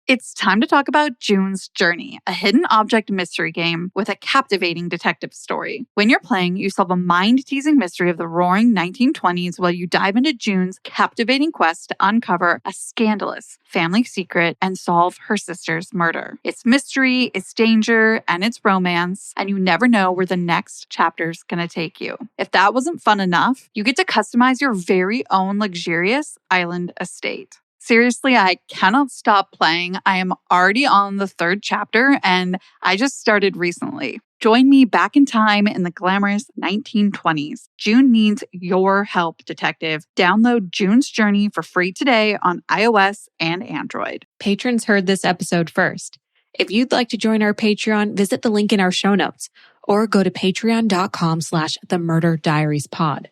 It's time to talk about June's Journey, a hidden object mystery game with a captivating detective story. When you're playing, you solve a mind-teasing mystery of the roaring 1920s while you dive into June's captivating quest to uncover a scandalous family secret and solve her sister's murder. It's mystery, it's danger, and it's romance, and you never know where the next chapter's gonna take you. If that wasn't fun enough, you get to customize your very own luxurious island estate. Seriously, I cannot stop playing. I am already on the 3rd chapter and I just started recently. Join me back in time in the glamorous 1920s. June needs your help, detective. Download June's Journey for free today on iOS and Android. Patrons heard this episode first. If you'd like to join our Patreon, visit the link in our show notes or go to patreon.com/themurderdiariespod.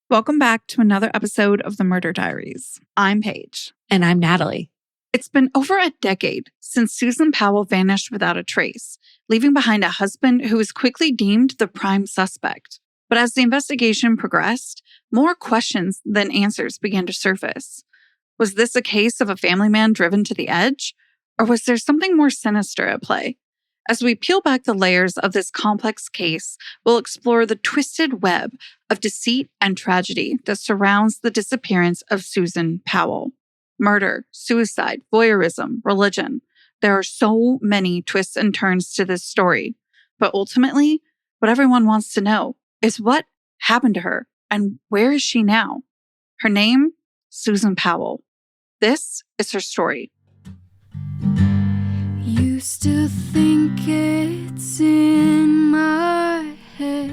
Welcome back to another episode of The Murder Diaries. I'm Paige. And I'm Natalie. It's been over a decade since Susan Powell vanished without a trace, leaving behind a husband who was quickly deemed the prime suspect. But as the investigation progressed, more questions than answers began to surface. Was this a case of a family man driven to the edge? Or was there something more sinister at play? As we peel back the layers of this complex case, we'll explore the twisted web of deceit and tragedy that surrounds the disappearance of Susan Powell. Murder, suicide, voyeurism, religion. There are so many twists and turns to this story. But ultimately, what everyone wants to know is what happened to her and where is she now? Her name, Susan Powell. This is her story. Used to think it's in my head,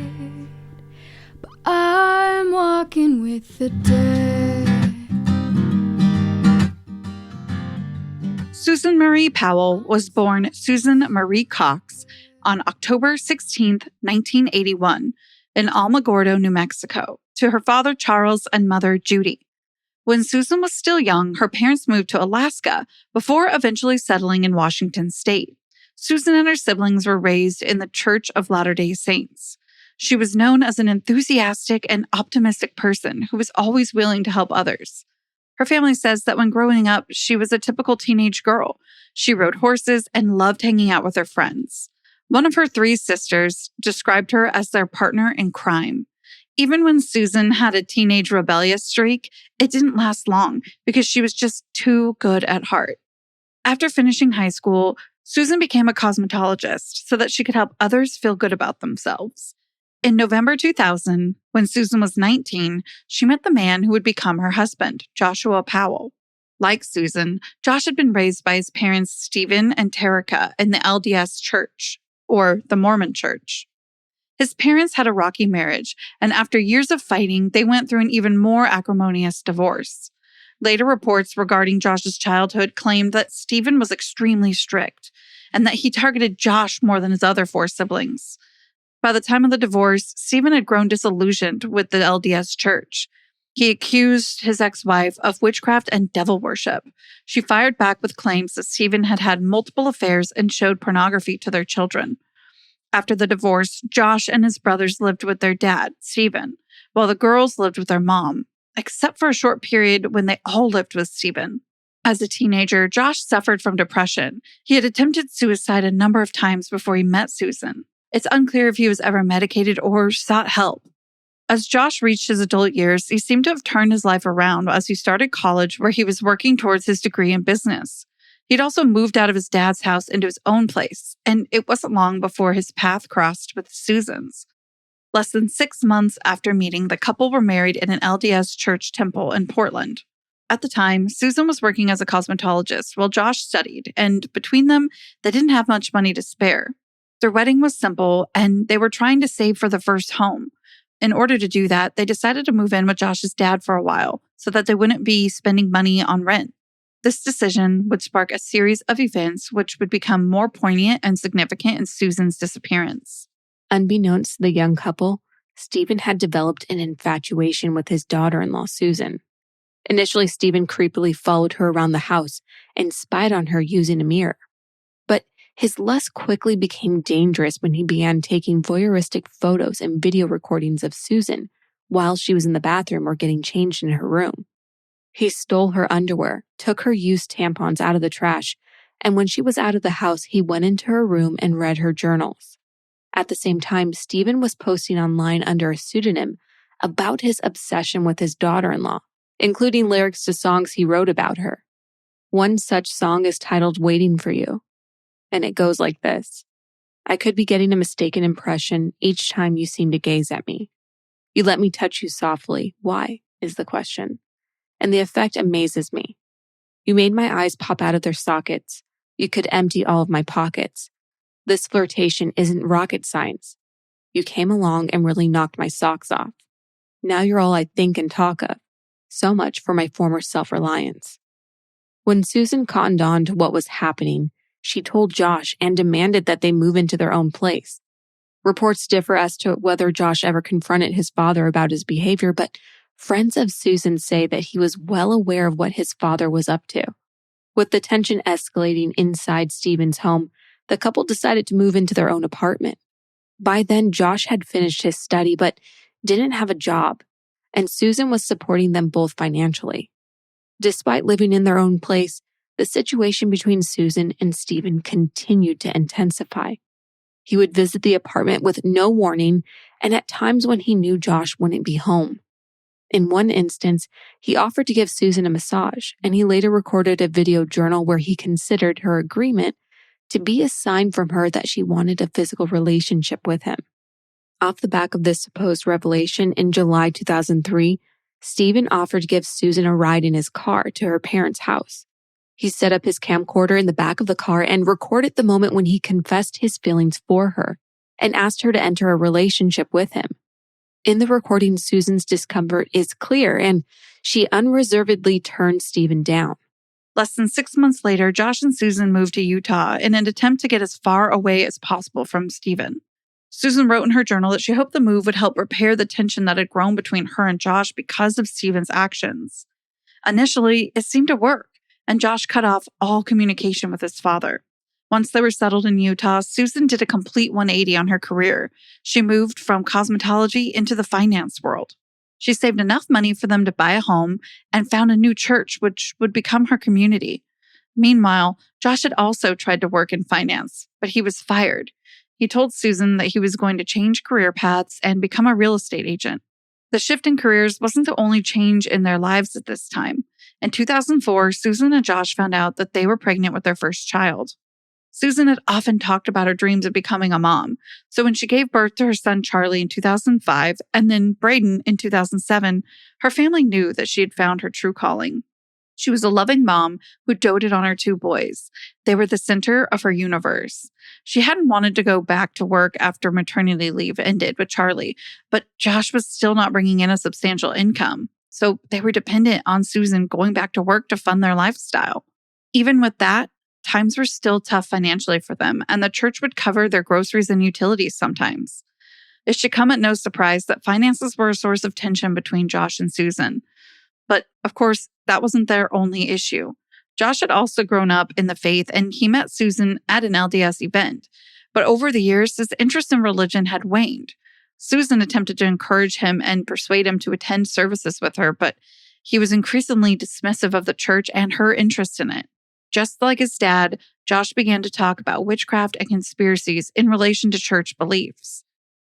but I'm walking with the dead. Susan Marie Powell was born Susan Marie Cox on October 16, 1981, in Alamogordo, New Mexico, to her father Charles and mother Judy. When Susan was still young, her parents moved to Alaska before eventually settling in Washington state. Susan and her siblings were raised in the Church of Latter-day Saints. She was known as an enthusiastic and optimistic person who was always willing to help others. Her family says that when growing up, she was a typical teenage girl. She rode horses and loved hanging out with her friends. One of her 3 sisters described her as their partner in crime. Even when Susan had a teenage rebellious streak, it didn't last long because she was just too good at heart. After finishing high school, Susan became a cosmetologist so that she could help others feel good about themselves. In November 2000, when Susan was 19, she met the man who would become her husband, Joshua Powell. Like Susan, Josh had been raised by his parents, Stephen and Terica, in the LDS Church, or the Mormon Church. His parents had a rocky marriage, and after years of fighting, they went through an even more acrimonious divorce. Later reports regarding Josh's childhood claimed that Stephen was extremely strict, and that he targeted Josh more than his other 4 siblings. By the time of the divorce, Stephen had grown disillusioned with the LDS Church. He accused his ex-wife of witchcraft and devil worship. She fired back with claims that Stephen had had multiple affairs and showed pornography to their children. After the divorce, Josh and his brothers lived with their dad, Stephen, while the girls lived with their mom, except for a short period when they all lived with Stephen. As a teenager, Josh suffered from depression. He had attempted suicide a number of times before he met Susan. It's unclear if he was ever medicated or sought help. As Josh reached his adult years, he seemed to have turned his life around as he started college, where he was working towards his degree in business. He'd also moved out of his dad's house into his own place, and it wasn't long before his path crossed with Susan's. Less than 6 months after meeting, the couple were married in an LDS church temple in Portland. At the time, Susan was working as a cosmetologist while Josh studied, and between them, they didn't have much money to spare. Their wedding was simple, and they were trying to save for the first home. In order to do that, they decided to move in with Josh's dad for a while so that they wouldn't be spending money on rent. This decision would spark a series of events which would become more poignant and significant in Susan's disappearance. Unbeknownst to the young couple, Stephen had developed an infatuation with his daughter-in-law, Susan. Initially, Stephen creepily followed her around the house and spied on her using a mirror. But his lust quickly became dangerous when he began taking voyeuristic photos and video recordings of Susan while she was in the bathroom or getting changed in her room. He stole her underwear, took her used tampons out of the trash, and when she was out of the house, he went into her room and read her journals. At the same time, Stephen was posting online under a pseudonym about his obsession with his daughter-in-law, including lyrics to songs he wrote about her. One such song is titled Waiting for You, and it goes like this. I could be getting a mistaken impression each time you seem to gaze at me. You let me touch you softly. Why, is the question. And the effect amazes me. You made my eyes pop out of their sockets. You could empty all of my pockets. This flirtation isn't rocket science. You came along and really knocked my socks off. Now you're all I think and talk of. So much for my former self-reliance. When Susan cottoned on to what was happening, she told Josh and demanded that they move into their own place. Reports differ as to whether Josh ever confronted his father about his behavior, but friends of Susan say that he was well aware of what his father was up to. With the tension escalating inside Stephen's home, the couple decided to move into their own apartment. By then, Josh had finished his study but didn't have a job, and Susan was supporting them both financially. Despite living in their own place, the situation between Susan and Stephen continued to intensify. He would visit the apartment with no warning, and at times when he knew Josh wouldn't be home. In one instance, he offered to give Susan a massage, and he later recorded a video journal where he considered her agreement to be a sign from her that she wanted a physical relationship with him. Off the back of this supposed revelation, in July 2003, Stephen offered to give Susan a ride in his car to her parents' house. He set up his camcorder in the back of the car and recorded the moment when he confessed his feelings for her and asked her to enter a relationship with him. In the recording, Susan's discomfort is clear, and she unreservedly turned Stephen down. Less than 6 months later, Josh and Susan moved to Utah in an attempt to get as far away as possible from Stephen. Susan wrote in her journal that she hoped the move would help repair the tension that had grown between her and Josh because of Stephen's actions. Initially, it seemed to work, and Josh cut off all communication with his father. Once they were settled in Utah, Susan did a complete 180 on her career. She moved from cosmetology into the finance world. She saved enough money for them to buy a home and found a new church, which would become her community. Meanwhile, Josh had also tried to work in finance, but he was fired. He told Susan that he was going to change career paths and become a real estate agent. The shift in careers wasn't the only change in their lives at this time. In 2004, Susan and Josh found out that they were pregnant with their first child. Susan had often talked about her dreams of becoming a mom, so when she gave birth to her son Charlie in 2005 and then Braden in 2007, her family knew that she had found her true calling. She was a loving mom who doted on her two boys. They were the center of her universe. She hadn't wanted to go back to work after maternity leave ended with Charlie, but Josh was still not bringing in a substantial income, so they were dependent on Susan going back to work to fund their lifestyle. Even with that, times were still tough financially for them, and the church would cover their groceries and utilities sometimes. It should come at no surprise that finances were a source of tension between Josh and Susan. But, of course, that wasn't their only issue. Josh had also grown up in the faith, and he met Susan at an LDS event. But over the years, his interest in religion had waned. Susan attempted to encourage him and persuade him to attend services with her, but he was increasingly dismissive of the church and her interest in it. Just like his dad, Josh began to talk about witchcraft and conspiracies in relation to church beliefs.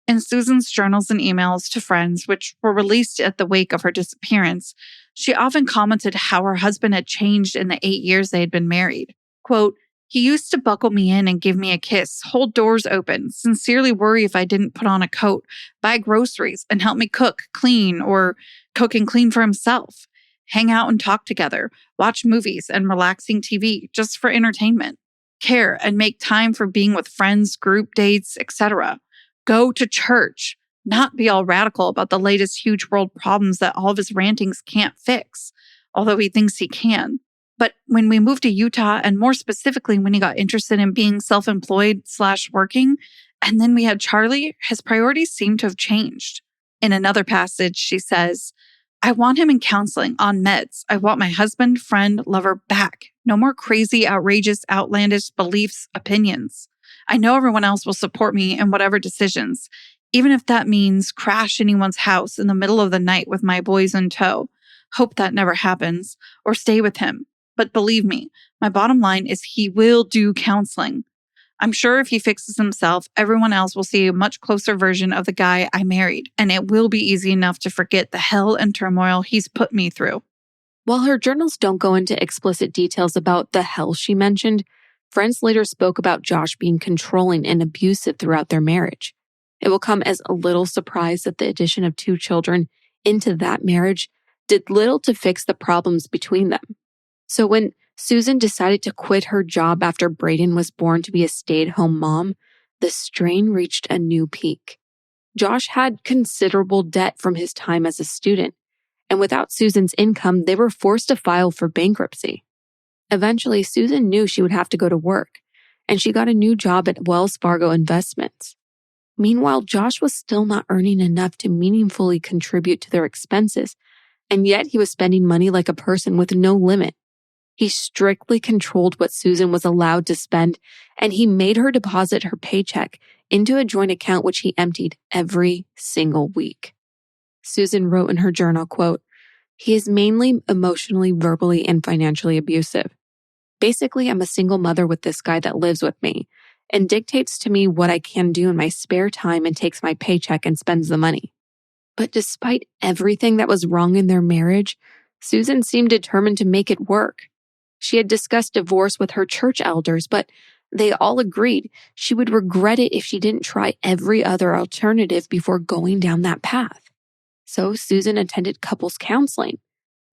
In Susan's journals and emails to friends, which were released at the wake of her disappearance, she often commented how her husband had changed in the 8 years they had been married. Quote, "He used to buckle me in and give me a kiss, hold doors open, sincerely worry if I didn't put on a coat, buy groceries, and help me cook, clean, or cook and clean for himself. Hang out and talk together, watch movies and relaxing TV just for entertainment, care and make time for being with friends, group dates, etc. Go to church, not be all radical about the latest huge world problems that all of his rantings can't fix, although he thinks he can. But when we moved to Utah, and more specifically when he got interested in being self-employed/working, and then we had Charlie, his priorities seemed to have changed." In another passage, she says, "I want him in counseling, on meds. I want my husband, friend, lover back. No more crazy, outrageous, outlandish beliefs, opinions. I know everyone else will support me in whatever decisions, even if that means crash anyone's house in the middle of the night with my boys in tow. Hope that never happens, or stay with him. But believe me, my bottom line is he will do counseling. I'm sure if he fixes himself, everyone else will see a much closer version of the guy I married, and it will be easy enough to forget the hell and turmoil he's put me through. While her journals don't go into explicit details about the hell she mentioned, friends later spoke about Josh being controlling and abusive throughout their marriage. It will come as a little surprise that the addition of 2 children into that marriage did little to fix the problems between them. So when Susan decided to quit her job after Braden was born to be a stay-at-home mom, the strain reached a new peak. Josh had considerable debt from his time as a student, and without Susan's income, they were forced to file for bankruptcy. Eventually, Susan knew she would have to go to work, and she got a new job at Wells Fargo Investments. Meanwhile, Josh was still not earning enough to meaningfully contribute to their expenses, and yet he was spending money like a person with no limit. He strictly controlled what Susan was allowed to spend, and he made her deposit her paycheck into a joint account which he emptied every single week. Susan wrote in her journal, quote, "He is mainly emotionally, verbally, and financially abusive. Basically, I'm a single mother with this guy that lives with me and dictates to me what I can do in my spare time and takes my paycheck and spends the money." But despite everything that was wrong in their marriage, Susan seemed determined to make it work. She had discussed divorce with her church elders, but they all agreed she would regret it if she didn't try every other alternative before going down that path. So Susan attended couples counseling.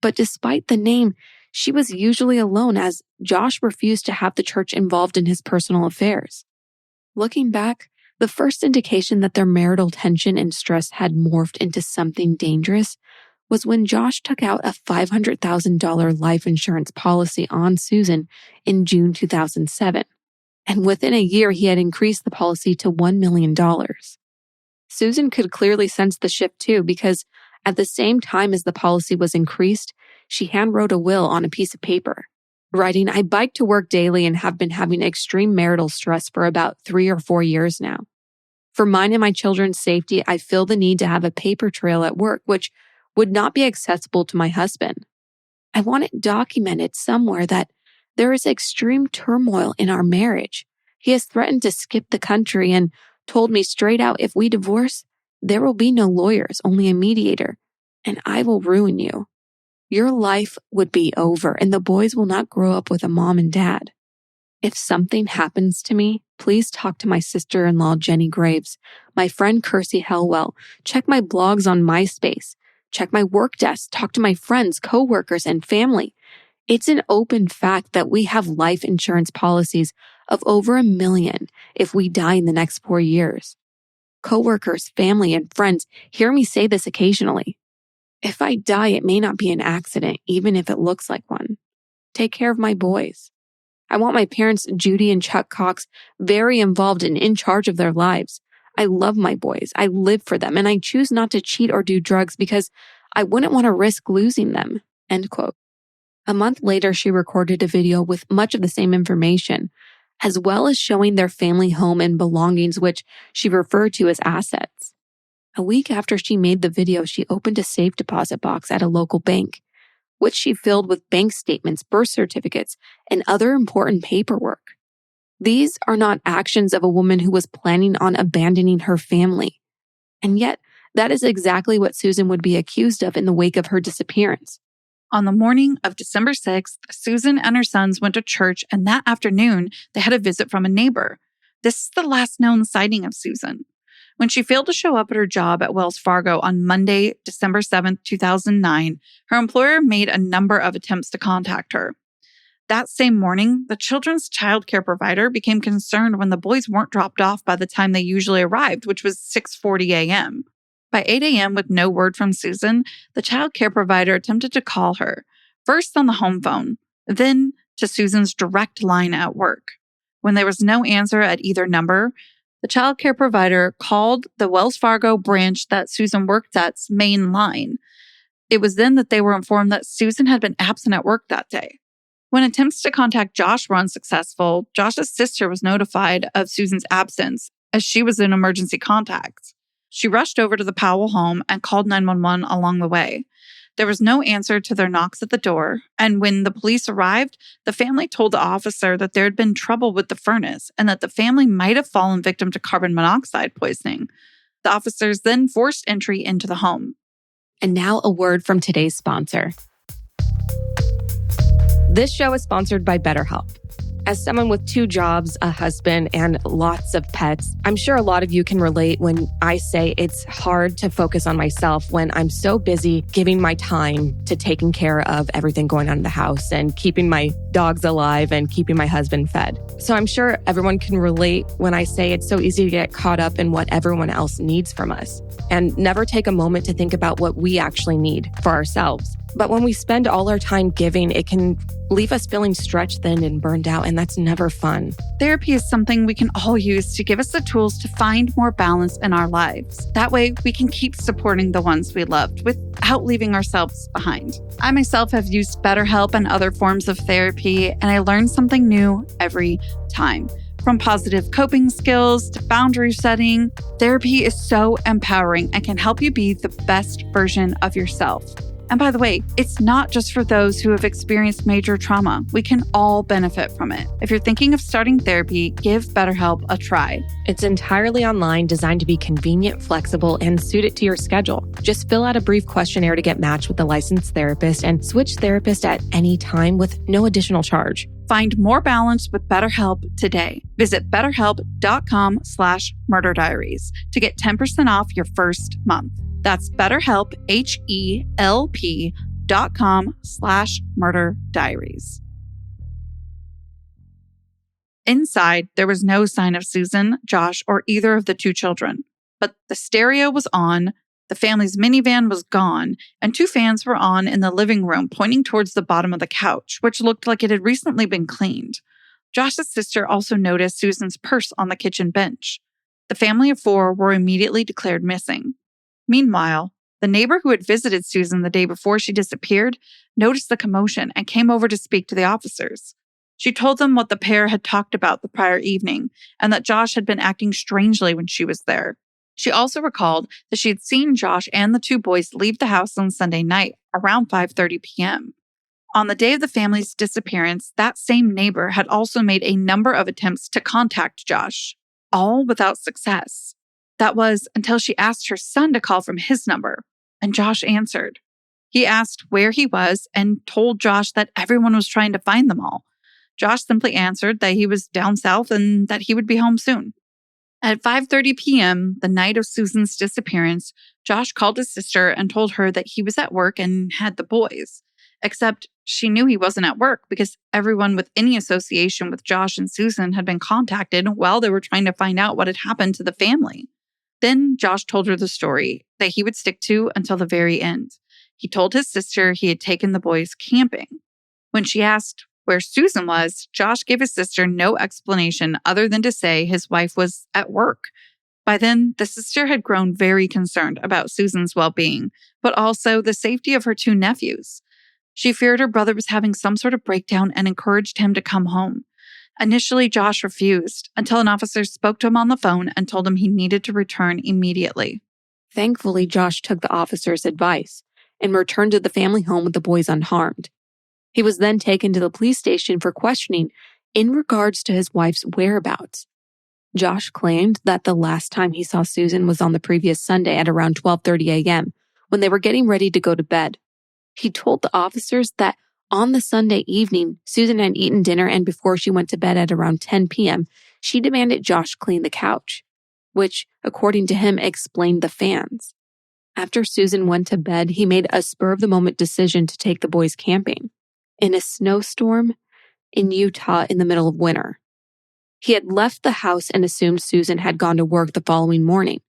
But despite the name, she was usually alone as Josh refused to have the church involved in his personal affairs. Looking back, the first indication that their marital tension and stress had morphed into something dangerous was when Josh took out a $500,000 life insurance policy on Susan in June 2007. And within a year, he had increased the policy to $1 million. Susan could clearly sense the shift too, because at the same time as the policy was increased, she handwrote a will on a piece of paper, writing, "I bike to work daily and have been having extreme marital stress for about 3 or 4 years now. For mine and my children's safety, I feel the need to have a paper trail at work, which would not be accessible to my husband. I want it documented somewhere that there is extreme turmoil in our marriage. He has threatened to skip the country and told me straight out, if we divorce, there will be no lawyers, only a mediator, and I will ruin you. Your life would be over, and the boys will not grow up with a mom and dad. If something happens to me, please talk to my sister-in-law, Jenny Graves, my friend Kirsty Helwell, check my blogs on MySpace, check my work desk, talk to my friends, coworkers, and family. It's an open fact that we have life insurance policies of over $1 million if we die in the next 4 years. Coworkers, family, and friends hear me say this occasionally. If I die, it may not be an accident, even if it looks like one. Take care of my boys. I want my parents, Judy and Chuck Cox, very involved and in charge of their lives. I love my boys. I live for them, and I choose not to cheat or do drugs because I wouldn't want to risk losing them." End quote. A month later, she recorded a video with much of the same information, as well as showing their family home and belongings, which she referred to as assets. A week after she made the video, she opened a safe deposit box at a local bank, which she filled with bank statements, birth certificates, and other important paperwork. These are not actions of a woman who was planning on abandoning her family. And yet, that is exactly what Susan would be accused of in the wake of her disappearance. On the morning of December 6th, Susan and her sons went to church, and that afternoon, they had a visit from a neighbor. This is the last known sighting of Susan. When she failed to show up at her job at Wells Fargo on Monday, December 7th, 2009, her employer made a number of attempts to contact her. That same morning, the children's child care provider became concerned when the boys weren't dropped off by the time they usually arrived, which was 6:40 a.m. By 8 a.m., with no word from Susan, the child care provider attempted to call her, first on the home phone, then to Susan's direct line at work. When there was no answer at either number, the child care provider called the Wells Fargo branch that Susan worked at's main line. It was then that they were informed that Susan had been absent at work that day. When attempts to contact Josh were unsuccessful, Josh's sister was notified of Susan's absence as she was in emergency contact. She rushed over to the Powell home and called 911 along the way. There was no answer to their knocks at the door, and when the police arrived, the family told the officer that there had been trouble with the furnace and that the family might have fallen victim to carbon monoxide poisoning. The officers then forced entry into the home. And now a word from today's sponsor. This show is sponsored by BetterHelp. As someone with 2 jobs, a husband, and lots of pets, I'm sure a lot of you can relate when I say it's hard to focus on myself when I'm so busy giving my time to taking care of everything going on in the house and keeping my dogs alive and keeping my husband fed. So I'm sure everyone can relate when I say it's so easy to get caught up in what everyone else needs from us and never take a moment to think about what we actually need for ourselves. But when we spend all our time giving, it can leave us feeling stretched thin and burned out, and that's never fun. Therapy is something we can all use to give us the tools to find more balance in our lives. That way, we can keep supporting the ones we loved without leaving ourselves behind. I myself have used BetterHelp and other forms of therapy, and I learn something new every time. From positive coping skills to boundary setting, therapy is so empowering and can help you be the best version of yourself. And by the way, it's not just for those who have experienced major trauma. We can all benefit from it. If you're thinking of starting therapy, give BetterHelp a try. It's entirely online, designed to be convenient, flexible, and suited to your schedule. Just fill out a brief questionnaire to get matched with a licensed therapist and switch therapist at any time with no additional charge. Find more balance with BetterHelp today. Visit betterhelp.com/murderdiaries to get 10% off your first month. That's BetterHelp, HELP.com/murderdiaries. Inside, there was no sign of Susan, Josh, or either of the 2 children. But the stereo was on, the family's minivan was gone, and 2 fans were on in the living room pointing towards the bottom of the couch, which looked like it had recently been cleaned. Josh's sister also noticed Susan's purse on the kitchen bench. The family of 4 were immediately declared missing. Meanwhile, the neighbor who had visited Susan the day before she disappeared noticed the commotion and came over to speak to the officers. She told them what the pair had talked about the prior evening and that Josh had been acting strangely when she was there. She also recalled that she had seen Josh and the 2 boys leave the house on Sunday night around 5:30 p.m. On the day of the family's disappearance, that same neighbor had also made a number of attempts to contact Josh, all without success. That was until she asked her son to call from his number, and Josh answered. He asked where he was and told Josh that everyone was trying to find them all. Josh simply answered that he was down south and that he would be home soon. At 5:30 p.m., the night of Susan's disappearance, Josh called his sister and told her that he was at work and had the boys. Except she knew he wasn't at work because everyone with any association with Josh and Susan had been contacted while they were trying to find out what had happened to the family. Then Josh told her the story that he would stick to until the very end. He told his sister he had taken the boys camping. When she asked where Susan was, Josh gave his sister no explanation other than to say his wife was at work. By then, the sister had grown very concerned about Susan's well-being, but also the safety of her 2 nephews. She feared her brother was having some sort of breakdown and encouraged him to come home. Initially, Josh refused until an officer spoke to him on the phone and told him he needed to return immediately. Thankfully, Josh took the officer's advice and returned to the family home with the boys unharmed. He was then taken to the police station for questioning in regards to his wife's whereabouts. Josh claimed that the last time he saw Susan was on the previous Sunday at around 12:30 a.m. when they were getting ready to go to bed. He told the officers that on the Sunday evening, Susan had eaten dinner, and before she went to bed at around 10 p.m., she demanded Josh clean the couch, which, according to him, explained the fans. After Susan went to bed, he made a spur-of-the-moment decision to take the boys camping in a snowstorm in Utah in the middle of winter. He had left the house and assumed Susan had gone to work the following morning,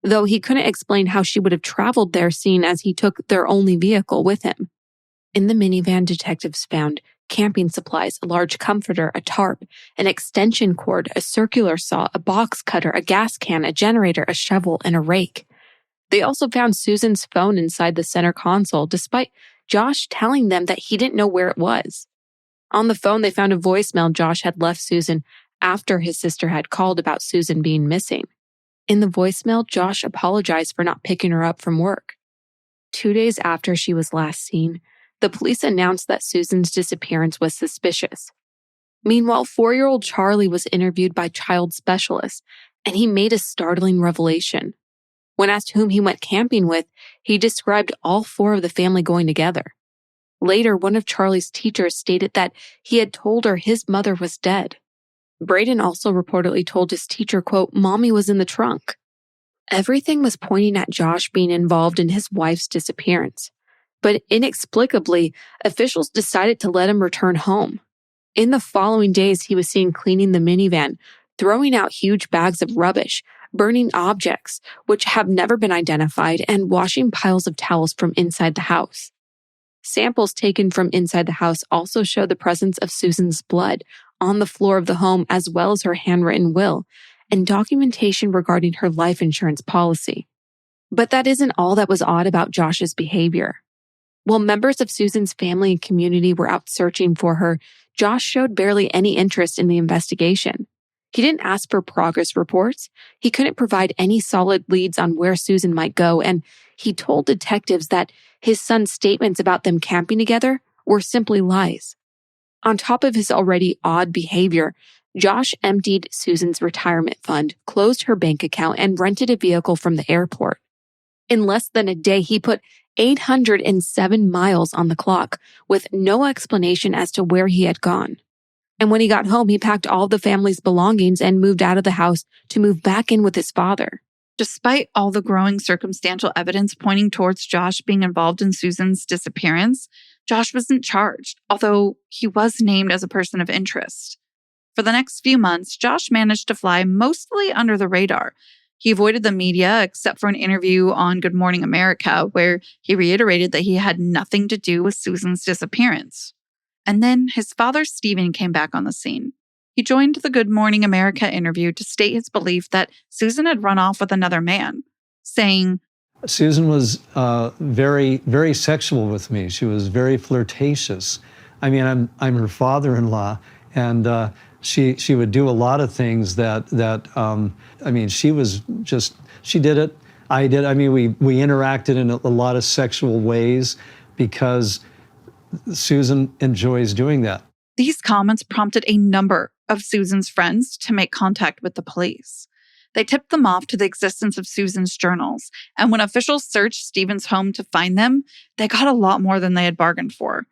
though he couldn't explain how she would have traveled there, seeing as he took their only vehicle with him. In the minivan, detectives found camping supplies, a large comforter, a tarp, an extension cord, a circular saw, a box cutter, a gas can, a generator, a shovel, and a rake. They also found Susan's phone inside the center console, despite Josh telling them that he didn't know where it was. On the phone, they found a voicemail Josh had left Susan after his sister had called about Susan being missing. In the voicemail, Josh apologized for not picking her up from work. 2 days after she was last seen, the police announced that Susan's disappearance was suspicious. Meanwhile, 4-year-old Charlie was interviewed by child specialists, and he made a startling revelation. When asked whom he went camping with, he described all 4 of the family going together. Later, one of Charlie's teachers stated that he had told her his mother was dead. Braden also reportedly told his teacher, quote, "Mommy was in the trunk." Everything was pointing at Josh being involved in his wife's disappearance. But inexplicably, officials decided to let him return home. In the following days, he was seen cleaning the minivan, throwing out huge bags of rubbish, burning objects, which have never been identified, and washing piles of towels from inside the house. Samples taken from inside the house also show the presence of Susan's blood on the floor of the home, as well as her handwritten will and documentation regarding her life insurance policy. But that isn't all that was odd about Josh's behavior. While members of Susan's family and community were out searching for her, Josh showed barely any interest in the investigation. He didn't ask for progress reports. He couldn't provide any solid leads on where Susan might go, and he told detectives that his son's statements about them camping together were simply lies. On top of his already odd behavior, Josh emptied Susan's retirement fund, closed her bank account, and rented a vehicle from the airport. In less than a day, he put 807 miles on the clock with no explanation as to where he had gone. And when he got home, he packed all the family's belongings and moved out of the house to move back in with his father. Despite all the growing circumstantial evidence pointing towards Josh being involved in Susan's disappearance, Josh wasn't charged, although he was named as a person of interest. For the next few months, Josh managed to fly mostly under the radar. He avoided the media except for an interview on Good Morning America, where he reiterated that he had nothing to do with Susan's disappearance. And then his father, Stephen, came back on the scene. He joined the Good Morning America interview to state his belief that Susan had run off with another man, saying, "Susan was very, very sexual with me. She was very flirtatious. I mean, I'm her father-in-law, and she would do a lot of things that she was just, she did it, I did. I mean, we interacted in a lot of sexual ways because Susan enjoys doing that." These comments prompted a number of Susan's friends to make contact with the police. They tipped them off to the existence of Susan's journals, and when officials searched Stephen's home to find them, they got a lot more than they had bargained for.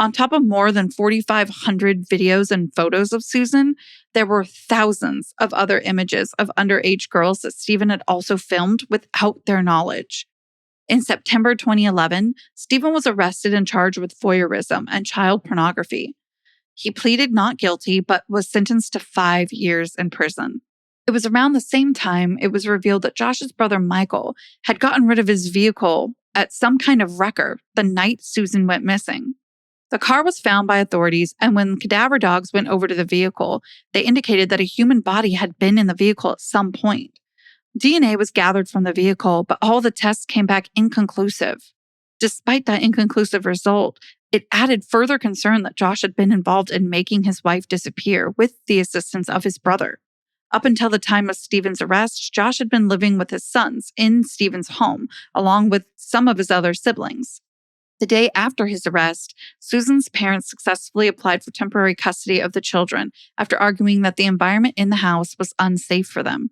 On top of more than 4,500 videos and photos of Susan, there were thousands of other images of underage girls that Stephen had also filmed without their knowledge. In September 2011, Stephen was arrested and charged with voyeurism and child pornography. He pleaded not guilty, but was sentenced to 5 years in prison. It was around the same time it was revealed that Josh's brother Michael had gotten rid of his vehicle at some kind of wrecker the night Susan went missing. The car was found by authorities, and when cadaver dogs went over to the vehicle, they indicated that a human body had been in the vehicle at some point. DNA was gathered from the vehicle, but all the tests came back inconclusive. Despite that inconclusive result, it added further concern that Josh had been involved in making his wife disappear with the assistance of his brother. Up until the time of Stephen's arrest, Josh had been living with his sons in Stephen's home, along with some of his other siblings. The day after his arrest, Susan's parents successfully applied for temporary custody of the children after arguing that the environment in the house was unsafe for them.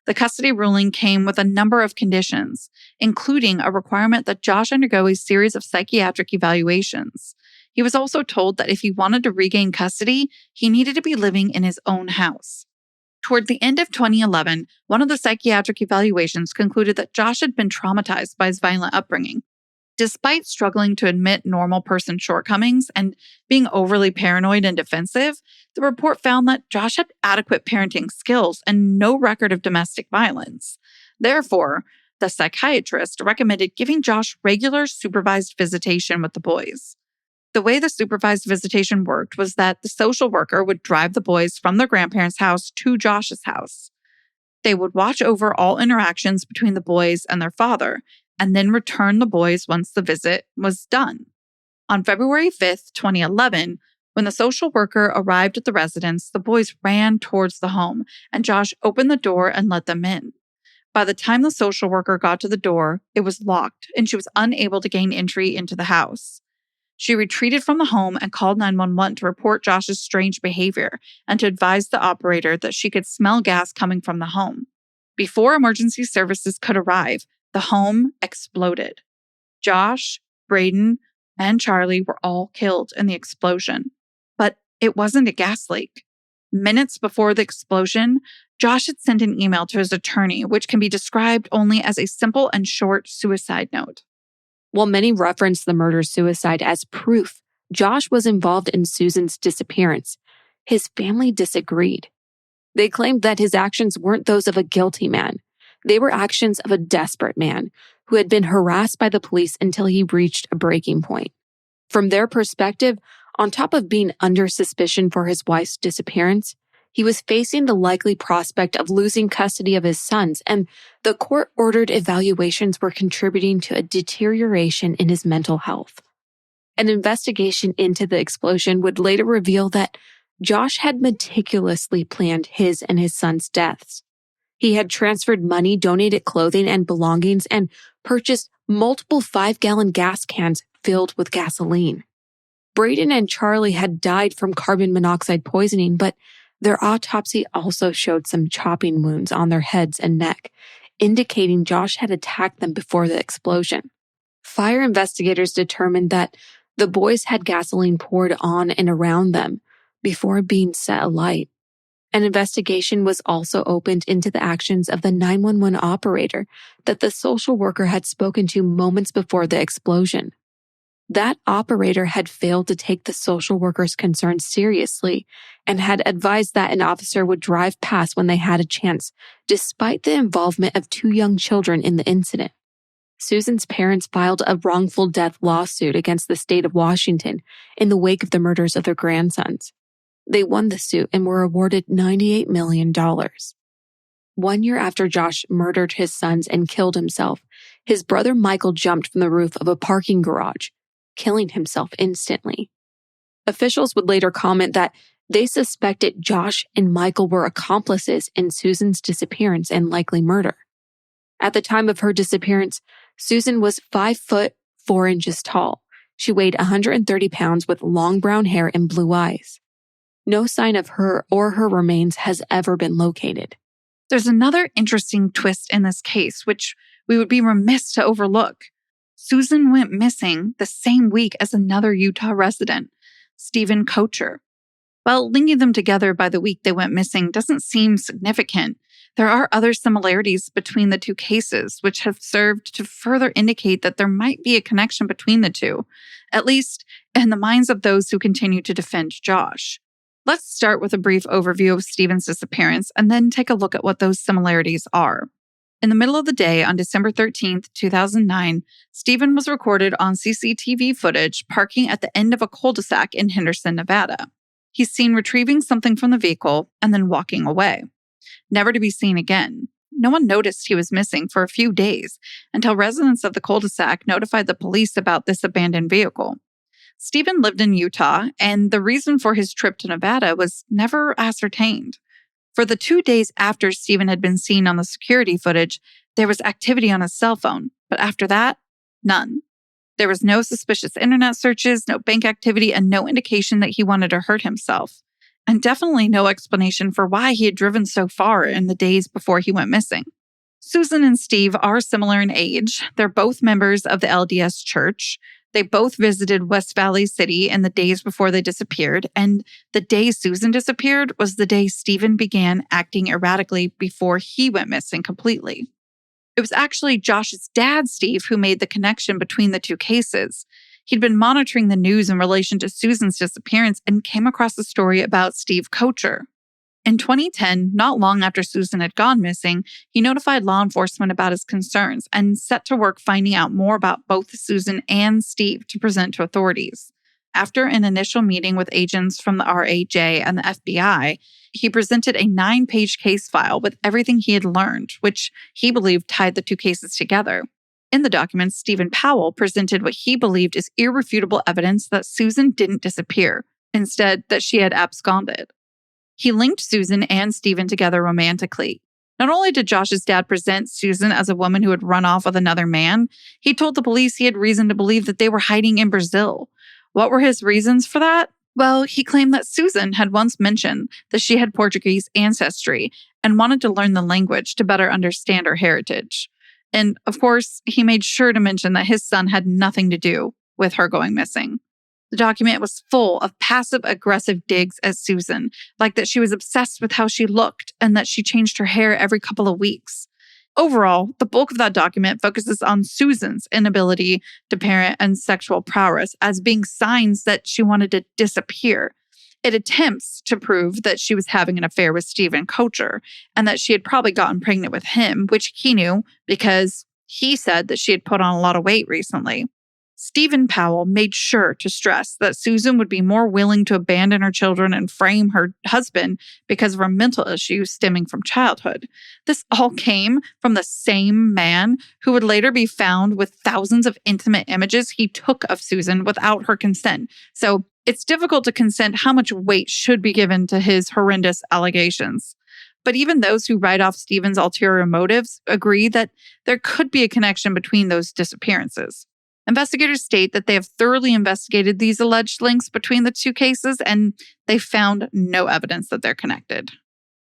The custody ruling came with a number of conditions, including a requirement that Josh undergo a series of psychiatric evaluations. He was also told that if he wanted to regain custody, he needed to be living in his own house. Toward the end of 2011, one of the psychiatric evaluations concluded that Josh had been traumatized by his violent upbringing. Despite struggling to admit normal person shortcomings and being overly paranoid and defensive, the report found that Josh had adequate parenting skills and no record of domestic violence. Therefore, the psychiatrist recommended giving Josh regular supervised visitation with the boys. The way the supervised visitation worked was that the social worker would drive the boys from their grandparents' house to Josh's house. They would watch over all interactions between the boys and their father, and then return the boys once the visit was done. On February 5th, 2011, when the social worker arrived at the residence, the boys ran towards the home, and Josh opened the door and let them in. By the time the social worker got to the door, it was locked and she was unable to gain entry into the house. She retreated from the home and called 911 to report Josh's strange behavior and to advise the operator that she could smell gas coming from the home. Before emergency services could arrive, the home exploded. Josh, Braden, and Charlie were all killed in the explosion. But it wasn't a gas leak. Minutes before the explosion, Josh had sent an email to his attorney, which can be described only as a simple and short suicide note. While many referenced the murder-suicide as proof Josh was involved in Susan's disappearance, his family disagreed. They claimed that his actions weren't those of a guilty man. They were actions of a desperate man who had been harassed by the police until he reached a breaking point. From their perspective, on top of being under suspicion for his wife's disappearance, he was facing the likely prospect of losing custody of his sons, and the court-ordered evaluations were contributing to a deterioration in his mental health. An investigation into the explosion would later reveal that Josh had meticulously planned his and his sons' deaths. He had transferred money, donated clothing and belongings, and purchased multiple 5-gallon gas cans filled with gasoline. Braden and Charlie had died from carbon monoxide poisoning, but their autopsy also showed some chopping wounds on their heads and neck, indicating Josh had attacked them before the explosion. Fire investigators determined that the boys had gasoline poured on and around them before being set alight. An investigation was also opened into the actions of the 911 operator that the social worker had spoken to moments before the explosion. That operator had failed to take the social worker's concerns seriously and had advised that an officer would drive past when they had a chance, despite the involvement of 2 young children in the incident. Susan's parents filed a wrongful death lawsuit against the state of Washington in the wake of the murders of their grandsons. They won the suit and were awarded $98 million. 1 year after Josh murdered his sons and killed himself, his brother Michael jumped from the roof of a parking garage, killing himself instantly. Officials would later comment that they suspected Josh and Michael were accomplices in Susan's disappearance and likely murder. At the time of her disappearance, Susan was 5 foot 4 inches tall. She weighed 130 pounds with long brown hair and blue eyes. No sign of her or her remains has ever been located. There's another interesting twist in this case, which we would be remiss to overlook. Susan went missing the same week as another Utah resident, Stephen Kocher. While linking them together by the week they went missing doesn't seem significant, there are other similarities between the 2 cases, which have served to further indicate that there might be a connection between the 2, at least in the minds of those who continue to defend Josh. Let's start with a brief overview of Stephen's disappearance and then take a look at what those similarities are. In the middle of the day on December 13th, 2009, Stephen was recorded on CCTV footage parking at the end of a cul-de-sac in Henderson, Nevada. He's seen retrieving something from the vehicle and then walking away, never to be seen again. No one noticed he was missing for a few days until residents of the cul-de-sac notified the police about this abandoned vehicle. Stephen lived in Utah, and the reason for his trip to Nevada was never ascertained. For the 2 days after Stephen had been seen on the security footage, there was activity on his cell phone, but after that, none. There was no suspicious internet searches, no bank activity, and no indication that he wanted to hurt himself. And definitely no explanation for why he had driven so far in the days before he went missing. Susan and Steve are similar in age. They're both members of the LDS Church. They both visited West Valley City in the days before they disappeared, and the day Susan disappeared was the day Stephen began acting erratically before he went missing completely. It was actually Josh's dad, Steve, who made the connection between the 2 cases. He'd been monitoring the news in relation to Susan's disappearance and came across a story about Steve Kocher. In 2010, not long after Susan had gone missing, he notified law enforcement about his concerns and set to work finding out more about both Susan and Steve to present to authorities. After an initial meeting with agents from the RAJ and the FBI, he presented a 9-page case file with everything he had learned, which he believed tied the 2 cases together. In the documents, Susan Powell presented what he believed is irrefutable evidence that Susan didn't disappear, instead that she had absconded. He linked Susan and Stephen together romantically. Not only did Josh's dad present Susan as a woman who had run off with another man, he told the police he had reason to believe that they were hiding in Brazil. What were his reasons for that? Well, he claimed that Susan had once mentioned that she had Portuguese ancestry and wanted to learn the language to better understand her heritage. And of course, he made sure to mention that his son had nothing to do with her going missing. The document was full of passive-aggressive digs at Susan, like that she was obsessed with how she looked and that she changed her hair every couple of weeks. Overall, the bulk of that document focuses on Susan's inability to parent and sexual prowess as being signs that she wanted to disappear. It attempts to prove that she was having an affair with Stephen Kocher and that she had probably gotten pregnant with him, which he knew because he said that she had put on a lot of weight recently. Susan Powell made sure to stress that Susan would be more willing to abandon her children and frame her husband because of her mental issues stemming from childhood. This all came from the same man who would later be found with thousands of intimate images he took of Susan without her consent. So it's difficult to consent how much weight should be given to his horrendous allegations. But even those who write off Stephen's ulterior motives agree that there could be a connection between those disappearances. Investigators state that they have thoroughly investigated these alleged links between the two cases, and they found no evidence that they're connected.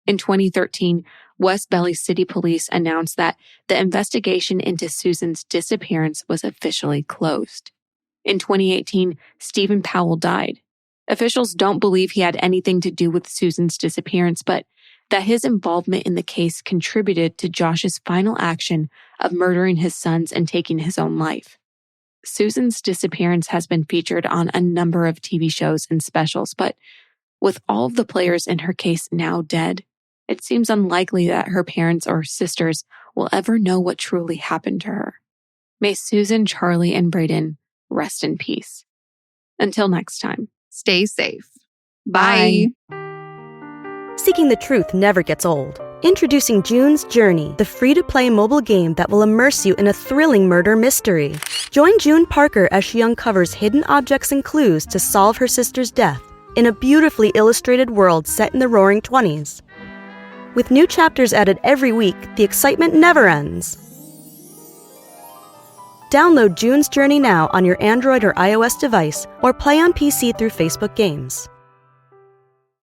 In 2013, West Valley City Police announced that the investigation into Susan's disappearance was officially closed. In 2018, Susan Powell died. Officials don't believe he had anything to do with Susan's disappearance, but that his involvement in the case contributed to Josh's final action of murdering his sons and taking his own life. Susan's disappearance has been featured on a number of TV shows and specials, but with all of the players in her case now dead, it seems unlikely that her parents or sisters will ever know what truly happened to her. May Susan, Charlie, and Braden rest in peace. Until next time. Stay safe. Bye. Seeking the truth never gets old. Introducing June's Journey, the free-to-play mobile game that will immerse you in a thrilling murder mystery. Join June Parker as she uncovers hidden objects and clues to solve her sister's death in a beautifully illustrated world set in the Roaring '20s. With new chapters added every week, the excitement never ends. Download June's Journey now on your Android or iOS device or play on PC through Facebook Games.